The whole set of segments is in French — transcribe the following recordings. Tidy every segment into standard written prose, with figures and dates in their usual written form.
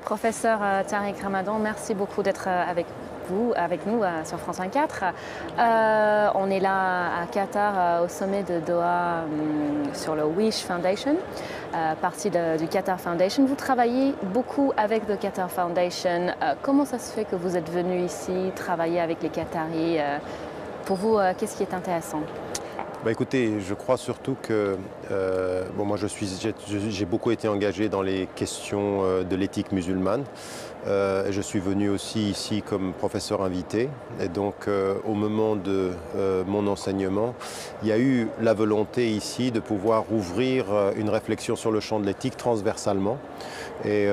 Professeur Tariq Ramadan, merci beaucoup d'être avec nous sur France 24. On est là à Qatar, au sommet de Doha, sur le Wish Foundation, partie du Qatar Foundation. Vous travaillez beaucoup avec le Qatar Foundation. Comment ça se fait que vous êtes venu ici travailler avec les Qataris? Pour vous, qu'est-ce qui est intéressant? Écoutez, je crois surtout que moi j'ai beaucoup été engagé dans les questions de l'éthique musulmane. Je suis venu aussi ici comme professeur invité et donc au moment de mon enseignement, il y a eu la volonté ici de pouvoir ouvrir une réflexion sur le champ de l'éthique transversalement. Et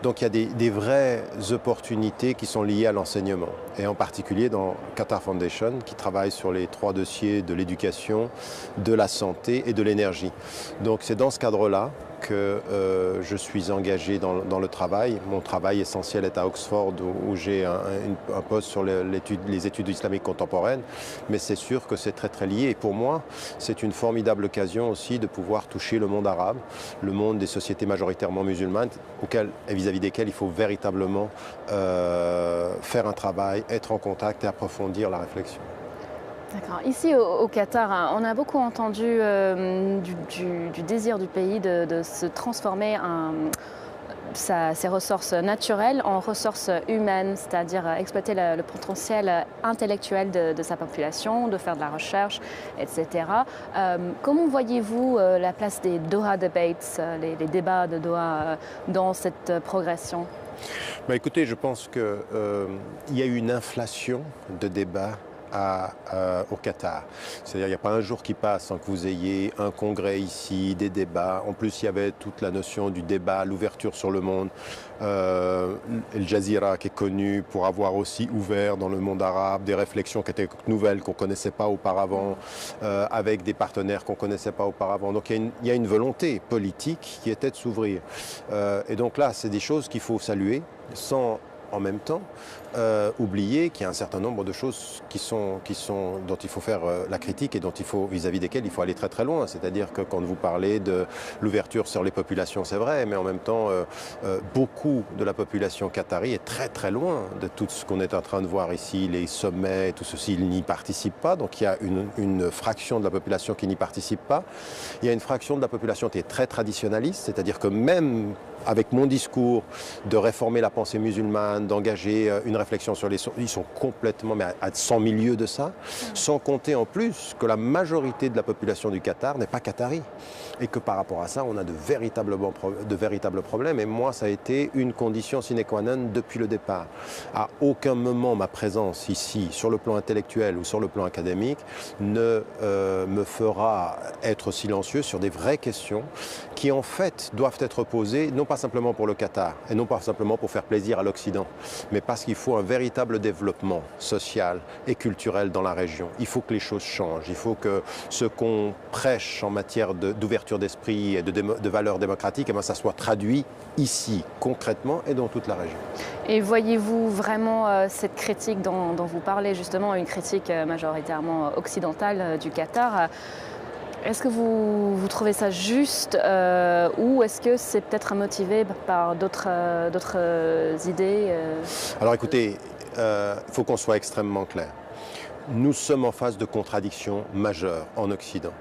donc il y a des vraies opportunités qui sont liées à l'enseignement et en particulier dans Qatar Foundation qui travaille sur les 3 dossiers de l'éducation, de la santé et de l'énergie. Donc c'est dans ce cadre-là que je suis engagé dans le travail. Mon travail essentiel est à Oxford où j'ai un poste sur les études islamiques contemporaines, mais c'est sûr que c'est très très lié. Et pour moi, c'est une formidable occasion aussi de pouvoir toucher le monde arabe, le monde des sociétés majoritairement musulmanes, et vis-à-vis desquelles il faut véritablement faire un travail, être en contact et approfondir la réflexion. D'accord. Ici au Qatar, on a beaucoup entendu du désir du pays de se transformer ses ressources naturelles en ressources humaines, c'est-à-dire exploiter le potentiel intellectuel de sa population, de faire de la recherche, etc. Comment voyez-vous la place des Doha Debates, les débats de Doha dans cette progression? Écoutez, je pense qu'il y a eu une inflation de débats au Qatar. C'est-à-dire qu'il n'y a pas un jour qui passe sans que vous ayez un congrès ici, des débats. En plus, il y avait toute la notion du débat, l'ouverture sur le monde. Al Jazeera qui est connu pour avoir aussi ouvert dans le monde arabe des réflexions qui étaient nouvelles, qu'on ne connaissait pas auparavant, avec des partenaires qu'on ne connaissait pas auparavant. Donc il y a une volonté politique qui était de s'ouvrir. Et donc là, c'est des choses qu'il faut saluer sans en même temps oublier qu'il y a un certain nombre de choses dont il faut faire la critique et vis-à-vis desquelles il faut aller très très loin. C'est-à-dire que quand vous parlez de l'ouverture sur les populations, c'est vrai, mais en même temps, beaucoup de la population qatari est très très loin de tout ce qu'on est en train de voir ici, les sommets, tout ceci, ils n'y participent pas. Donc il y a une fraction de la population qui n'y participe pas. Il y a une fraction de la population qui est très traditionnaliste, c'est-à-dire que même avec mon discours de réformer la pensée musulmane, d'engager une réflexion sur ils sont complètement à 100 000 lieues de ça, sans compter en plus que la majorité de la population du Qatar n'est pas qatari. Et que par rapport à ça, on a de véritables problèmes. Et moi, ça a été une condition sine qua non depuis le départ. À aucun moment, ma présence ici, sur le plan intellectuel ou sur le plan académique, ne me fera être silencieux sur des vraies questions qui, en fait, doivent être posées, non pas simplement pour le Qatar, et non pas simplement pour faire plaisir à l'Occident, mais parce qu'il faut un véritable développement social et culturel dans la région. Il faut que les choses changent. Il faut que ce qu'on prêche en matière d'ouverture d'esprit et de valeurs démocratiques, ça soit traduit ici, concrètement, et dans toute la région. Et voyez-vous vraiment cette critique dont vous parlez, justement, une critique majoritairement occidentale du Qatar? Est-ce que vous trouvez ça juste ou est-ce que c'est peut-être motivé par d'autres idées Alors écoutez, il faut qu'on soit extrêmement clair. Nous sommes en face de contradictions majeures en Occident.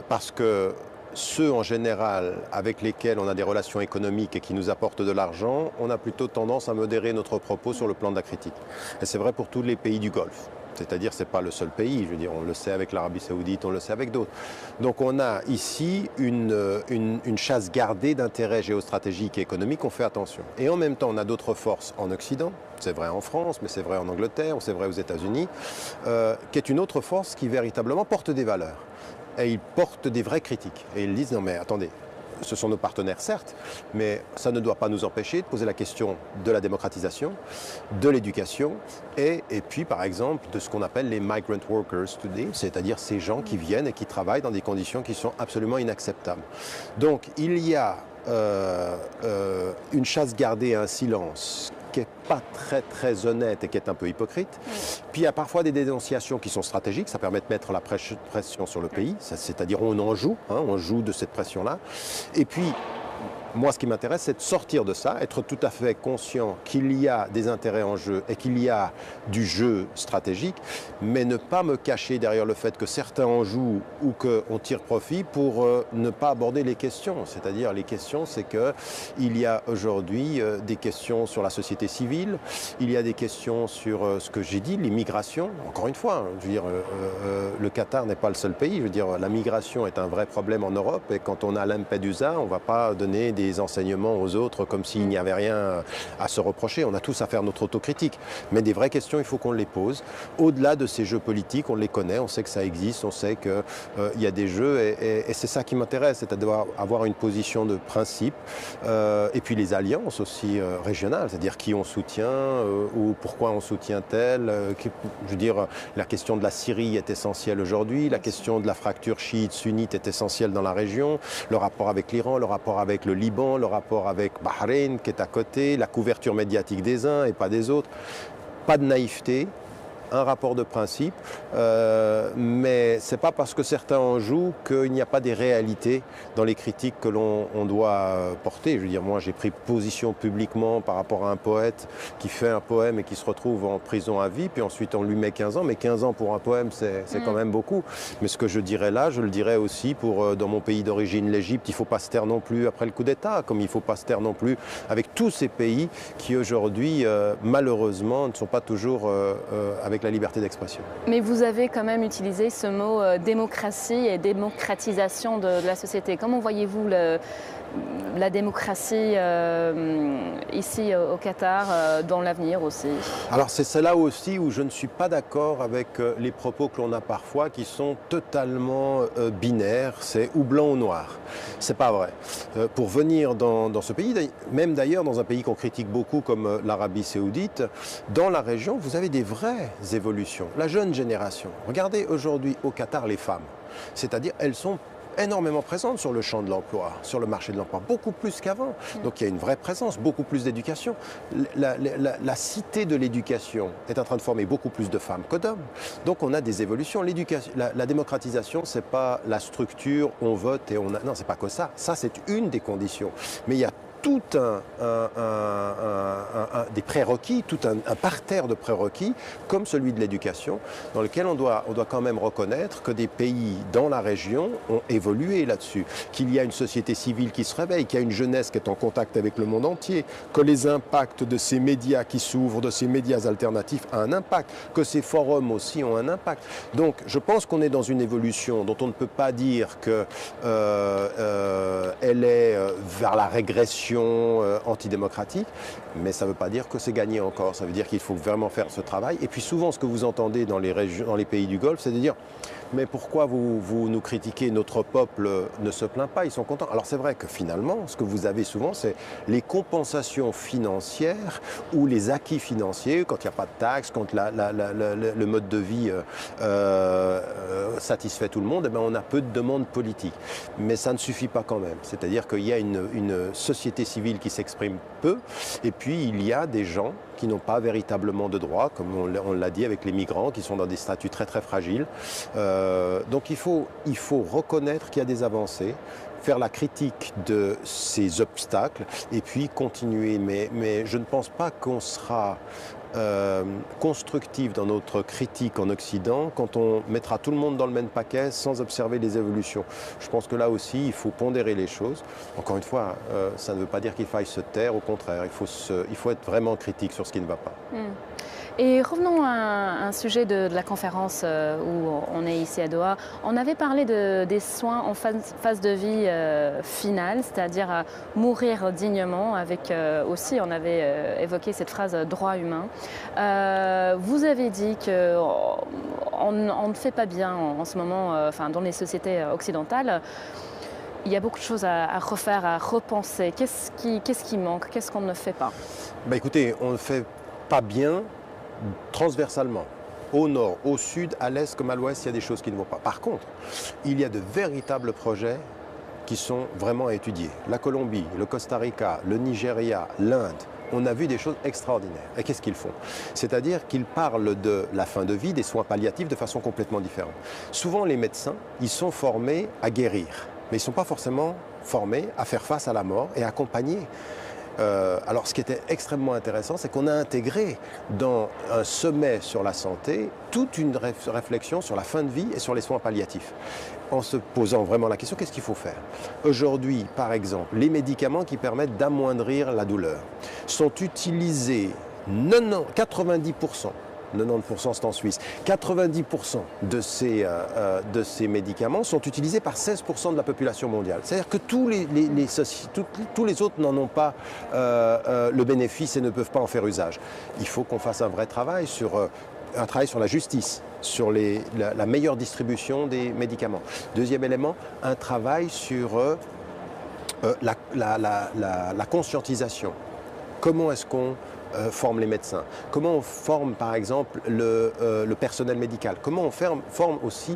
Parce que ceux en général avec lesquels on a des relations économiques et qui nous apportent de l'argent, on a plutôt tendance à modérer notre propos sur le plan de la critique. Et c'est vrai pour tous les pays du Golfe. C'est-à-dire, ce n'est pas le seul pays, je veux dire, on le sait avec l'Arabie Saoudite, on le sait avec d'autres. Donc on a ici une chasse gardée d'intérêts géostratégiques et économiques, on fait attention. Et en même temps, on a d'autres forces en Occident, c'est vrai en France, mais c'est vrai en Angleterre, c'est vrai aux États-Unis, qui est une autre force qui véritablement porte des valeurs. Et ils portent des vraies critiques. Et ils disent, non mais attendez, ce sont nos partenaires certes, mais ça ne doit pas nous empêcher de poser la question de la démocratisation, de l'éducation et puis par exemple de ce qu'on appelle les migrant workers today, c'est-à-dire ces gens qui viennent et qui travaillent dans des conditions qui sont absolument inacceptables. Donc il y a une chasse gardée et un silence qui n'est pas très honnête et qui est un peu hypocrite. Puis il y a parfois des dénonciations qui sont stratégiques, ça permet de mettre la pression sur le pays, c'est-à-dire on en joue, on joue de cette pression-là. Et puis Moi, ce qui m'intéresse, c'est de sortir de ça, être tout à fait conscient qu'il y a des intérêts en jeu et qu'il y a du jeu stratégique, mais ne pas me cacher derrière le fait que certains en jouent ou qu'on tire profit pour ne pas aborder les questions. C'est-à-dire, les questions, c'est qu'il y a aujourd'hui des questions sur la société civile, il y a des questions sur ce que j'ai dit, l'immigration. Encore une fois, je veux dire, le Qatar n'est pas le seul pays. Je veux dire, la migration est un vrai problème en Europe et quand on a Lampedusa, on ne va pas donner des enseignements aux autres comme s'il n'y avait rien à se reprocher. On a tous à faire notre autocritique. Mais des vraies questions, il faut qu'on les pose. Au-delà de ces jeux politiques, on les connaît, on sait que ça existe, on sait qu'il y a des jeux et c'est ça qui m'intéresse, c'est-à-dire avoir une position de principe et puis les alliances aussi régionales, c'est-à-dire qui on soutient ou pourquoi on soutient tel. Je veux dire, la question de la Syrie est essentielle aujourd'hui, la question de la fracture chiite-sunnite est essentielle dans la région, le rapport avec l'Iran, le rapport avec le Liban, le rapport avec Bahreïn qui est à côté, la couverture médiatique des uns et pas des autres. Pas de naïveté, un rapport de principe, mais ce n'est pas parce que certains en jouent qu'il n'y a pas des réalités dans les critiques que l'on doit porter. Je veux dire, moi j'ai pris position publiquement par rapport à un poète qui fait un poème et qui se retrouve en prison à vie, puis ensuite on lui met 15 ans, mais 15 ans pour un poème c'est quand même beaucoup. Mais ce que je dirais là, je le dirais aussi pour dans mon pays d'origine, l'Égypte, il ne faut pas se taire non plus après le coup d'État, comme il ne faut pas se taire non plus avec tous ces pays qui aujourd'hui, malheureusement, ne sont pas toujours avec la liberté d'expression. Mais vous avez quand même utilisé ce mot démocratie et démocratisation de la société. Comment voyez-vous la démocratie ici au Qatar dans l'avenir aussi? Alors c'est là aussi où je ne suis pas d'accord avec les propos que l'on a parfois qui sont totalement binaires, c'est ou blanc ou noir. C'est pas vrai. Pour venir dans ce pays, même d'ailleurs dans un pays qu'on critique beaucoup comme l'Arabie Saoudite, dans la région, vous avez des vraies évolutions. La jeune génération, regardez aujourd'hui au Qatar les femmes, c'est-à-dire elles sont énormément présentes sur le champ de l'emploi, sur le marché de l'emploi, beaucoup plus qu'avant. Donc il y a une vraie présence, beaucoup plus d'éducation. La cité de l'éducation est en train de former beaucoup plus de femmes que d'hommes. Donc on a des évolutions. La démocratisation, c'est pas la structure, on vote et on a... Non, c'est pas que ça. Ça, c'est une des conditions. Mais il y a tout des prérequis, tout un parterre de prérequis, comme celui de l'éducation, dans lequel on doit quand même reconnaître que des pays dans la région ont évolué là-dessus, qu'il y a une société civile qui se réveille, qu'il y a une jeunesse qui est en contact avec le monde entier, que les impacts de ces médias qui s'ouvrent, de ces médias alternatifs, ont un impact, que ces forums aussi ont un impact. Donc je pense qu'on est dans une évolution dont on ne peut pas dire qu'elle est vers la régression antidémocratique, mais ça ne veut pas dire que c'est gagné encore. Ça veut dire qu'il faut vraiment faire ce travail. Et puis souvent, ce que vous entendez dans les pays du Golfe, c'est de dire mais pourquoi vous nous critiquez, notre peuple ne se plaint pas, ils sont contents. Alors c'est vrai que finalement, ce que vous avez souvent, c'est les compensations financières ou les acquis financiers, quand il n'y a pas de taxes, quand le mode de vie satisfait tout le monde, eh bien, on a peu de demandes politiques. Mais ça ne suffit pas quand même. C'est-à-dire qu'il y a une société civile qui s'exprime peu, et puis il y a des gens qui n'ont pas véritablement de droits, comme on l'a dit avec les migrants, qui sont dans des statuts très très fragiles. Donc il faut reconnaître qu'il y a des avancées, faire la critique de ces obstacles et puis continuer. Mais je ne pense pas qu'on sera constructif dans notre critique en Occident quand on mettra tout le monde dans le même paquet sans observer les évolutions. Je pense que là aussi, il faut pondérer les choses. Encore une fois, ça ne veut pas dire qu'il faille se taire, au contraire, il faut être vraiment critique sur ce qui ne va pas. Et revenons à un sujet de la conférence où on est ici à Doha. On avait parlé des soins en phase de vie finale, c'est-à-dire mourir dignement, avec aussi, on avait évoqué cette phrase droit humain. Vous avez dit qu'on ne fait pas bien en ce moment, enfin, dans les sociétés occidentales. Il y a beaucoup de choses à refaire, à repenser. Qu'est-ce qui manque? Qu'est-ce qu'on ne fait pas? Écoutez, on ne fait pas bien transversalement. Au nord, au sud, à l'est comme à l'ouest, il y a des choses qui ne vont pas. Par contre, il y a de véritables projets qui sont vraiment à étudier. La Colombie, le Costa Rica, le Nigeria, l'Inde, on a vu des choses extraordinaires. Et qu'est-ce qu'ils font? C'est-à-dire qu'ils parlent de la fin de vie, des soins palliatifs de façon complètement différente. Souvent, les médecins, ils sont formés à guérir. mais ils ne sont pas forcément formés à faire face à la mort et accompagner. Alors ce qui était extrêmement intéressant, c'est qu'on a intégré dans un sommet sur la santé toute une réflexion sur la fin de vie et sur les soins palliatifs, en se posant vraiment la question, qu'est-ce qu'il faut faire? Aujourd'hui, par exemple, les médicaments qui permettent d'amoindrir la douleur sont utilisés 90%. 90% c'est en Suisse. 90% de ces médicaments sont utilisés par 16% de la population mondiale. C'est-à-dire que tous les autres n'en ont pas le bénéfice et ne peuvent pas en faire usage. Il faut qu'on fasse un vrai travail sur la justice, sur la meilleure distribution des médicaments. Deuxième élément, un travail sur la conscientisation. Comment est-ce qu'on forme les médecins? Comment on forme par exemple le personnel médical? Comment on forme aussi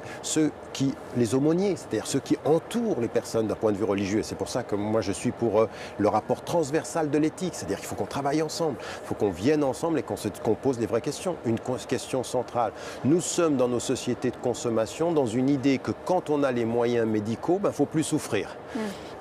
les aumôniers, c'est-à-dire ceux qui entourent les personnes d'un point de vue religieux? C'est pour ça que moi je suis pour le rapport transversal de l'éthique, c'est-à-dire qu'il faut qu'on travaille ensemble, il faut qu'on vienne ensemble et qu'on pose les vraies questions. Une question centrale, nous sommes dans nos sociétés de consommation dans une idée que quand on a les moyens médicaux, il ne faut plus souffrir.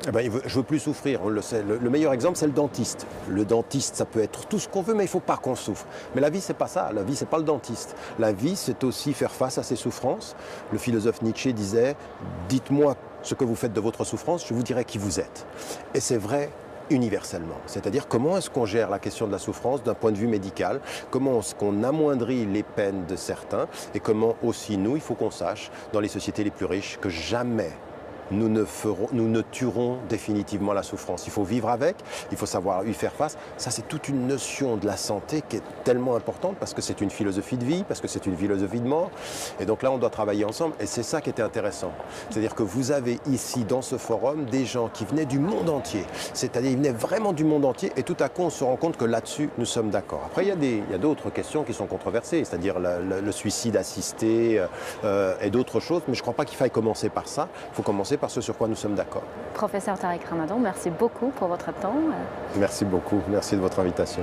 Eh ben, je ne veux plus souffrir, on le sait. Le meilleur exemple, c'est le dentiste. Le dentiste, ça peut être tout ce qu'on veut, mais il ne faut pas qu'on souffre. Mais la vie, ce n'est pas ça. La vie, ce n'est pas le dentiste. La vie, c'est aussi faire face à ses souffrances. Le philosophe Nietzsche disait « Dites-moi ce que vous faites de votre souffrance, je vous dirai qui vous êtes ». Et c'est vrai universellement. C'est-à-dire comment est-ce qu'on gère la question de la souffrance d'un point de vue médical, comment est-ce qu'on amoindrit les peines de certains, et comment aussi nous, il faut qu'on sache, dans les sociétés les plus riches, que jamais nous ne tuerons définitivement la souffrance. Il faut vivre avec, il faut savoir y faire face. Ça, c'est toute une notion de la santé qui est tellement importante parce que c'est une philosophie de vie, parce que c'est une philosophie de mort. Et donc là, on doit travailler ensemble. Et c'est ça qui était intéressant. C'est-à-dire que vous avez ici, dans ce forum, des gens qui venaient du monde entier. C'est-à-dire, ils venaient vraiment du monde entier. Et tout à coup, on se rend compte que là-dessus, nous sommes d'accord. Après, il y a d'autres questions qui sont controversées, c'est-à-dire le suicide assisté et d'autres choses. Mais je ne crois pas qu'il faille commencer par ça. Il faut commencer par ce sur quoi nous sommes d'accord. Professeur Tariq Ramadan, merci beaucoup pour votre temps. Merci beaucoup, merci de votre invitation.